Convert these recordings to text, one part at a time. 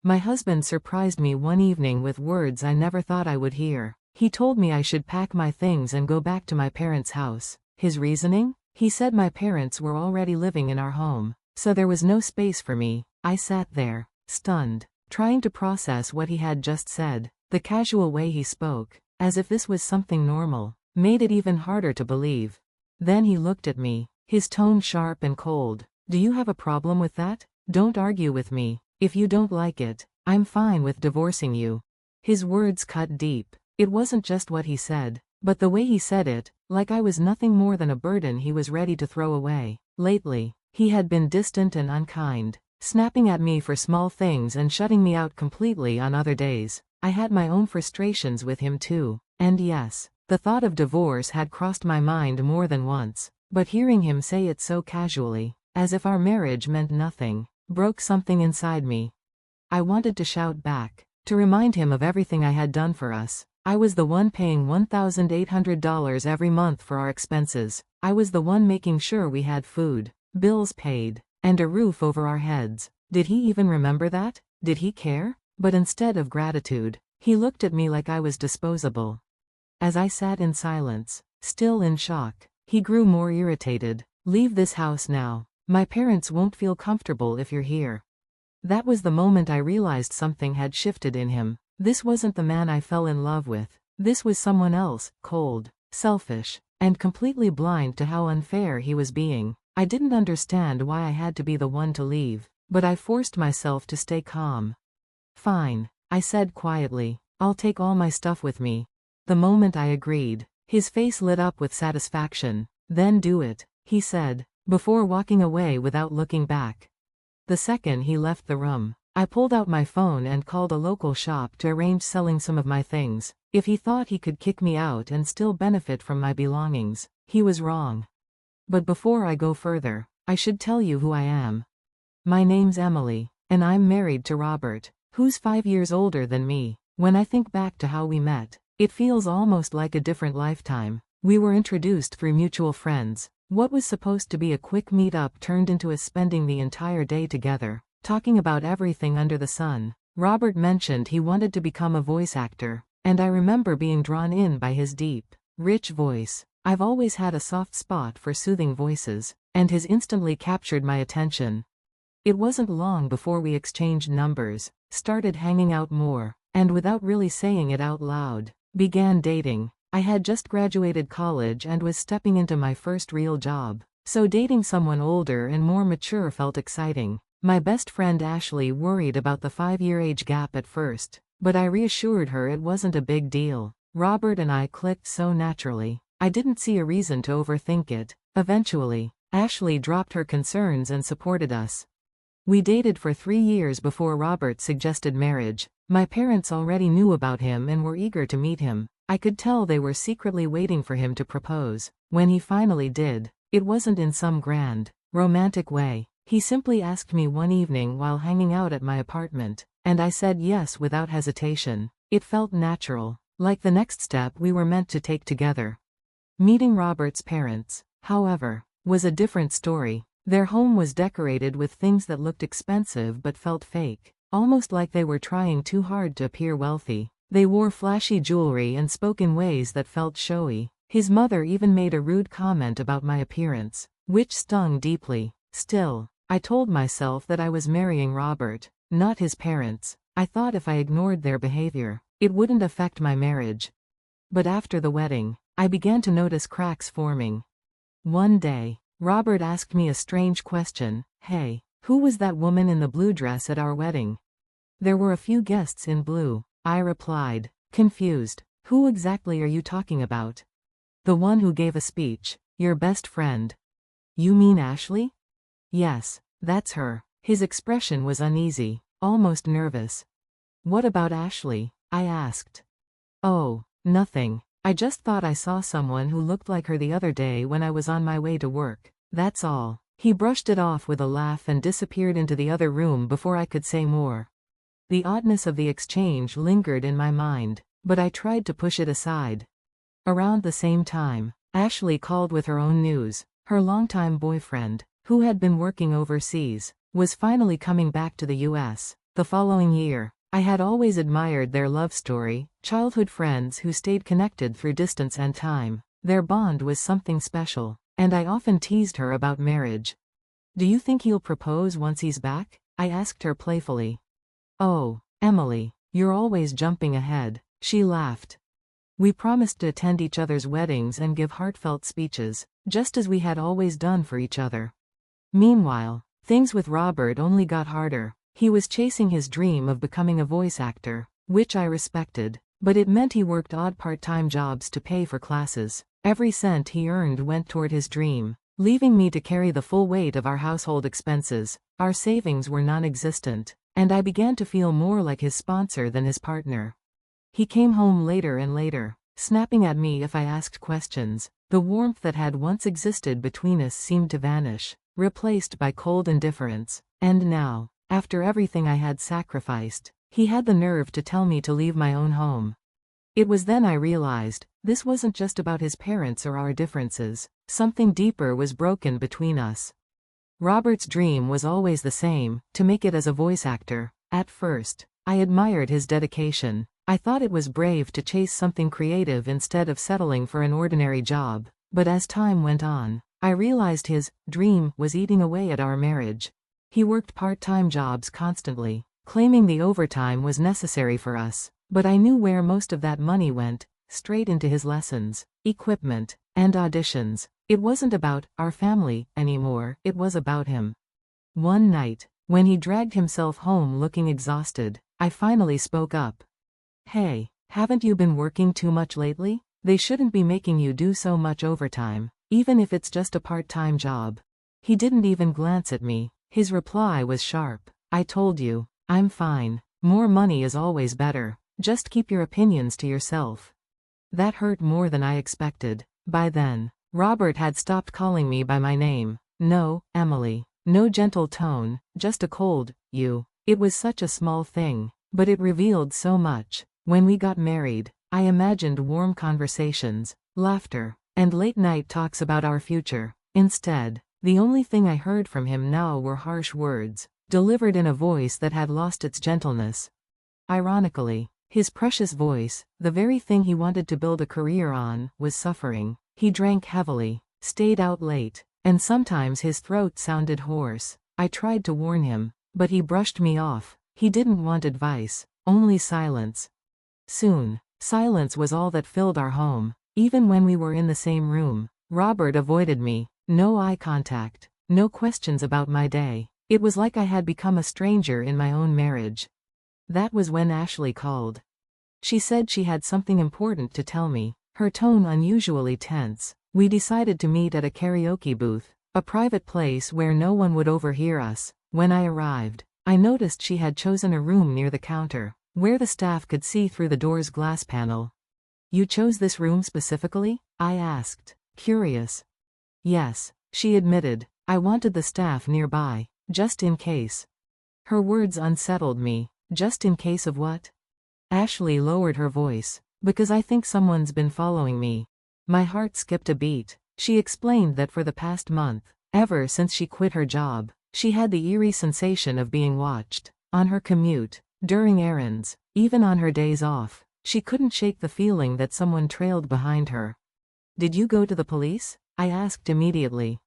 My husband surprised me one evening with words I never thought I would hear. He told me I should pack my things and go back to my parents' house. His reasoning? He said my parents were already living in our home, so there was no space for me. I sat there, stunned, trying to process what he had just said. The casual way he spoke, as if this was something normal, made it even harder to believe. Then he looked at me, his tone sharp and cold. Do you have a problem with that? Don't argue with me. If you don't like it, I'm fine with divorcing you. His words cut deep. It wasn't just what he said, but the way he said it, like I was nothing more than a burden he was ready to throw away. Lately, he had been distant and unkind, snapping at me for small things and shutting me out completely on other days. I had my own frustrations with him too, and yes, the thought of divorce had crossed my mind more than once, but hearing him say it so casually, as if our marriage meant nothing, broke something inside me. I wanted to shout back, to remind him of everything I had done for us. I was the one paying $1,800 every month for our expenses. I was the one making sure we had food, bills paid, and a roof over our heads. Did he even remember that? Did he care? But instead of gratitude, he looked at me like I was disposable. As I sat in silence, still in shock, he grew more irritated. Leave this house now. My parents won't feel comfortable if you're here. That was the moment I realized something had shifted in him. This wasn't the man I fell in love with. This was someone else, cold, selfish, and completely blind to how unfair he was being. I didn't understand why I had to be the one to leave, but I forced myself to stay calm. Fine, I said quietly. I'll take all my stuff with me. The moment I agreed, his face lit up with satisfaction. Then do it, he said, before walking away without looking back. The second he left the room, I pulled out my phone and called a local shop to arrange selling some of my things. If he thought he could kick me out and still benefit from my belongings, he was wrong. But before I go further, I should tell you who I am. My name's Emily, and I'm married to Robert, who's 5 years older than me. When I think back to how we met, it feels almost like a different lifetime. We were introduced through mutual friends. What was supposed to be a quick meet-up turned into us spending the entire day together, talking about everything under the sun. Robert mentioned he wanted to become a voice actor, and I remember being drawn in by his deep, rich voice. I've always had a soft spot for soothing voices, and his instantly captured my attention. It wasn't long before we exchanged numbers, started hanging out more, and without really saying it out loud, began dating. I had just graduated college and was stepping into my first real job, so dating someone older and more mature felt exciting. My best friend Ashley worried about the 5-year age gap at first, but I reassured her it wasn't a big deal. Robert and I clicked so naturally, I didn't see a reason to overthink it. Eventually, Ashley dropped her concerns and supported us. We dated for 3 years before Robert suggested marriage. My parents already knew about him and were eager to meet him. I could tell they were secretly waiting for him to propose. When he finally did, it wasn't in some grand, romantic way. He simply asked me one evening while hanging out at my apartment, and I said yes without hesitation. It felt natural, like the next step we were meant to take together. Meeting Robert's parents, however, was a different story. Their home was decorated with things that looked expensive but felt fake, almost like they were trying too hard to appear wealthy. They wore flashy jewelry and spoke in ways that felt showy. His mother even made a rude comment about my appearance, which stung deeply. Still, I told myself that I was marrying Robert, not his parents. I thought if I ignored their behavior, it wouldn't affect my marriage. But after the wedding, I began to notice cracks forming. One day, Robert asked me a strange question. Hey, who was that woman in the blue dress at our wedding? There were a few guests in blue, I replied, confused. Who exactly are you talking about? The one who gave a speech, your best friend. You mean Ashley? Yes, that's her. His expression was uneasy, almost nervous. What about Ashley? I asked. Oh, nothing. I just thought I saw someone who looked like her the other day when I was on my way to work. That's all. He brushed it off with a laugh and disappeared into the other room before I could say more. The oddness of the exchange lingered in my mind, but I tried to push it aside. Around the same time, Ashley called with her own news. Her longtime boyfriend, who had been working overseas, was finally coming back to the US. The following year, I had always admired their love story, childhood friends who stayed connected through distance and time. Their bond was something special, and I often teased her about marriage. "Do you think he'll propose once he's back?" I asked her playfully. "Oh, Emily, you're always jumping ahead," she laughed. We promised to attend each other's weddings and give heartfelt speeches, just as we had always done for each other. Meanwhile, things with Robert only got harder. He was chasing his dream of becoming a voice actor, which I respected, but it meant he worked odd part-time jobs to pay for classes. Every cent he earned went toward his dream, leaving me to carry the full weight of our household expenses. Our savings were non-existent, and I began to feel more like his sponsor than his partner. He came home later and later, snapping at me if I asked questions. The warmth that had once existed between us seemed to vanish, replaced by cold indifference. And now, after everything I had sacrificed, he had the nerve to tell me to leave my own home. It was then I realized, this wasn't just about his parents or our differences. Something deeper was broken between us. Robert's dream was always the same, to make it as a voice actor. At first, I admired his dedication. I thought it was brave to chase something creative instead of settling for an ordinary job. But as time went on, I realized his dream was eating away at our marriage. He worked part-time jobs constantly, claiming the overtime was necessary for us. But I knew where most of that money went, straight into his lessons, equipment, and auditions. It wasn't about our family anymore, it was about him. One night, when he dragged himself home looking exhausted, I finally spoke up. "Hey, haven't you been working too much lately? They shouldn't be making you do so much overtime, even if it's just a part-time job." He didn't even glance at me. His reply was sharp. "I told you, I'm fine. More money is always better. Just keep your opinions to yourself." That hurt more than I expected. By then, Robert had stopped calling me by my name. No, Emily. No gentle tone, just a cold, "you." It was such a small thing, but it revealed so much. When we got married, I imagined warm conversations, laughter, and late-night talks about our future. Instead, the only thing I heard from him now were harsh words, delivered in a voice that had lost its gentleness. Ironically, his precious voice, the very thing he wanted to build a career on, was suffering. He drank heavily, stayed out late, and sometimes his throat sounded hoarse. I tried to warn him, but he brushed me off. He didn't want advice, only silence. Soon, silence was all that filled our home. Even when we were in the same room, Robert avoided me. No eye contact, no questions about my day. It was like I had become a stranger in my own marriage. That was when Ashley called. She said she had something important to tell me, her tone unusually tense. We decided to meet at a karaoke booth, a private place where no one would overhear us. When I arrived, I noticed she had chosen a room near the counter, where the staff could see through the door's glass panel. "You chose this room specifically?" I asked, curious. "Yes," she admitted. "I wanted the staff nearby, just in case." Her words unsettled me. Just in case of what? Ashley lowered her voice. "Because I think someone's been following me." My heart skipped a beat. She explained that for the past month, ever since she quit her job, she had the eerie sensation of being watched. On her commute, during errands, even on her days off, she couldn't shake the feeling that someone trailed behind her. "Did you go to the police?" I asked immediately.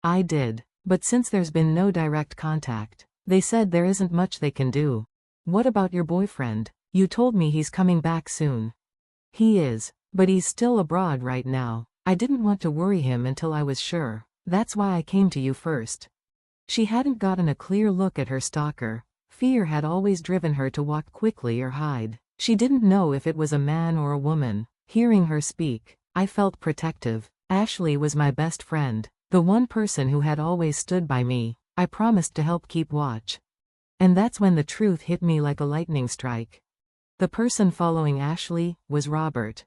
"I did, but since there's been no direct contact, they said there isn't much they can do." "What about your boyfriend? You told me he's coming back soon." "He is, but he's still abroad right now. I didn't want to worry him until I was sure. That's why I came to you first." She hadn't gotten a clear look at her stalker. Fear had always driven her to walk quickly or hide. She didn't know if it was a man or a woman. Hearing her speak, I felt protective. Ashley was my best friend, the one person who had always stood by me. I promised to help keep watch. And that's when the truth hit me like a lightning strike. The person following Ashley was Robert.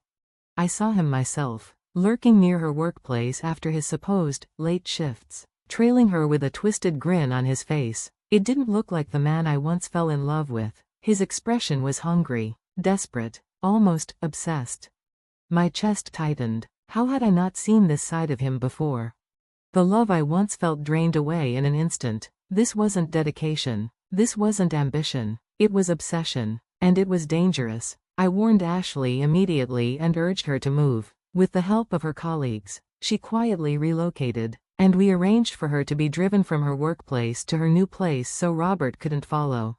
I saw him myself, lurking near her workplace after his supposed late shifts, trailing her with a twisted grin on his face. It didn't look like the man I once fell in love with. His expression was hungry, desperate, almost obsessed. My chest tightened. How had I not seen this side of him before? The love I once felt drained away in an instant. This wasn't dedication. This wasn't ambition. It was obsession. And it was dangerous. I warned Ashley immediately and urged her to move. With the help of her colleagues, she quietly relocated, and we arranged for her to be driven from her workplace to her new place so Robert couldn't follow.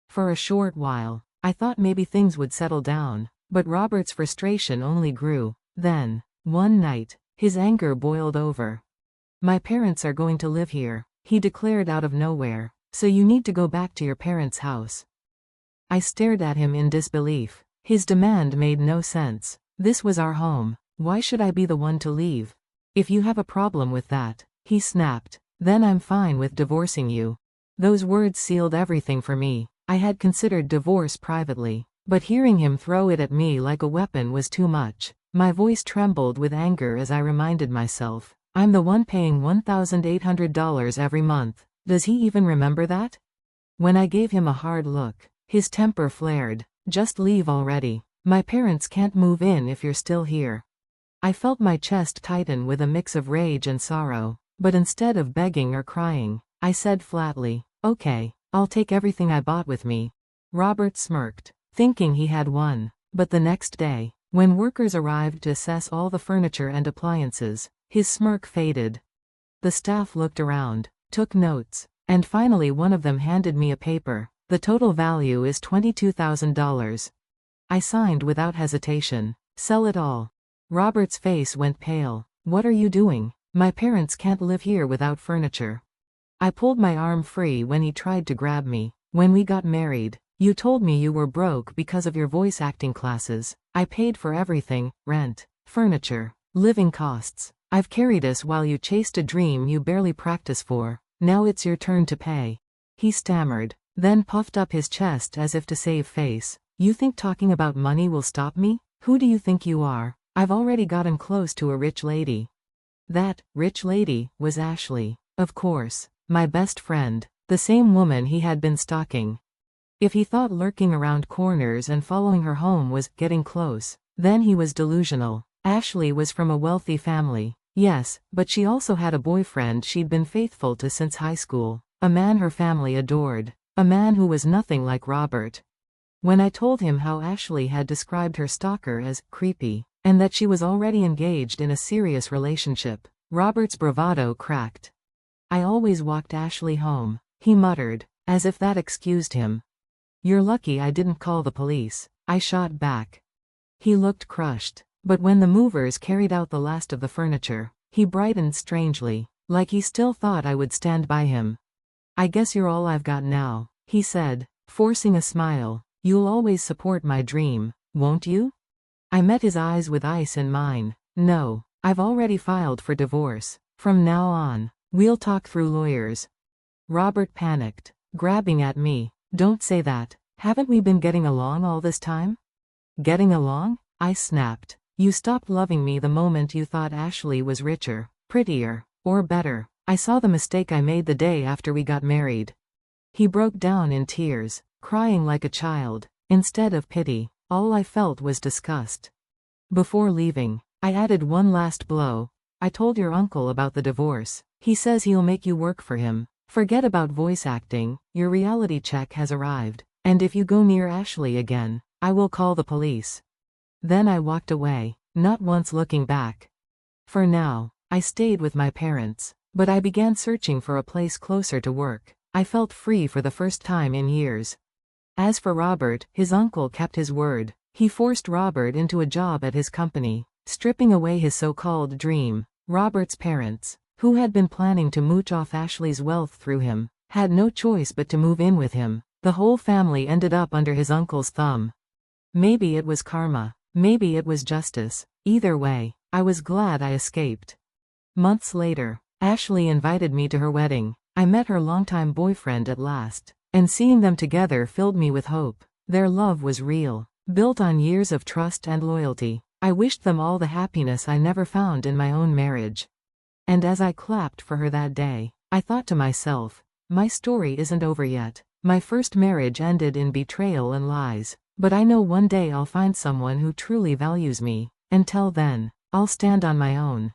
For a short while, I thought maybe things would settle down, but Robert's frustration only grew. Then, one night, his anger boiled over. "My parents are going to live here," he declared out of nowhere, "so you need to go back to your parents' house." I stared at him in disbelief. His demand made no sense. This was our home. Why should I be the one to leave? "If you have a problem with that," he snapped, "then I'm fine with divorcing you." Those words sealed everything for me. I had considered divorce privately, but hearing him throw it at me like a weapon was too much. My voice trembled with anger as I reminded myself, I'm the one paying $1,800 every month. Does he even remember that? When I gave him a hard look, his temper flared. "Just leave already. My parents can't move in if you're still here." I felt my chest tighten with a mix of rage and sorrow, but instead of begging or crying, I said flatly, "Okay, I'll take everything I bought with me." Robert smirked, thinking he had won. But the next day, when workers arrived to assess all the furniture and appliances, his smirk faded. The staff looked around, took notes, and finally one of them handed me a paper. "The total value is $22,000. I signed without hesitation. "Sell it all." Robert's face went pale. "What are you doing? My parents can't live here without furniture." I pulled my arm free when he tried to grab me. "When we got married, you told me you were broke because of your voice acting classes. I paid for everything: rent, furniture, living costs. I've carried us while you chased a dream you barely practice for. Now it's your turn to pay." He stammered, then puffed up his chest as if to save face. "You think talking about money will stop me? Who do you think you are? I've already gotten close to a rich lady." That rich lady was Ashley. Of course, my best friend, the same woman he had been stalking. If he thought lurking around corners and following her home was getting close, then he was delusional. Ashley was from a wealthy family. Yes, but she also had a boyfriend she'd been faithful to since high school. A man her family adored. A man who was nothing like Robert. When I told him how Ashley had described her stalker as creepy, and that she was already engaged in a serious relationship, Robert's bravado cracked. "I always walked Ashley home," he muttered, as if that excused him. "You're lucky I didn't call the police," I shot back. He looked crushed, but when the movers carried out the last of the furniture, he brightened strangely, like he still thought I would stand by him. "I guess you're all I've got now," he said, forcing a smile. "You'll always support my dream, won't you?" I met his eyes with ice in mine. "No, I've already filed for divorce. From now on, we'll talk through lawyers." Robert panicked, grabbing at me. "Don't say that. Haven't we been getting along all this time?" "Getting along?" I snapped. "You stopped loving me the moment you thought Ashley was richer, prettier, or better. I saw the mistake I made the day after we got married." He broke down in tears, crying like a child. Instead of pity, all I felt was disgust. Before leaving, I added one last blow. "I told your uncle about the divorce. He says he'll make you work for him. Forget about voice acting, your reality check has arrived. And if you go near Ashley again, I will call the police." Then I walked away, not once looking back. For now, I stayed with my parents, but I began searching for a place closer to work. I felt free for the first time in years. As for Robert, his uncle kept his word. He forced Robert into a job at his company, stripping away his so-called dream. Robert's parents, who had been planning to mooch off Ashley's wealth through him, had no choice but to move in with him. The whole family ended up under his uncle's thumb. Maybe it was karma. Maybe it was justice. Either way, I was glad I escaped. Months later, Ashley invited me to her wedding. I met her longtime boyfriend at last, and seeing them together filled me with hope. Their love was real, built on years of trust and loyalty. I wished them all the happiness I never found in my own marriage. And as I clapped for her that day, I thought to myself, my story isn't over yet. My first marriage ended in betrayal and lies, but I know one day I'll find someone who truly values me. Until then, I'll stand on my own.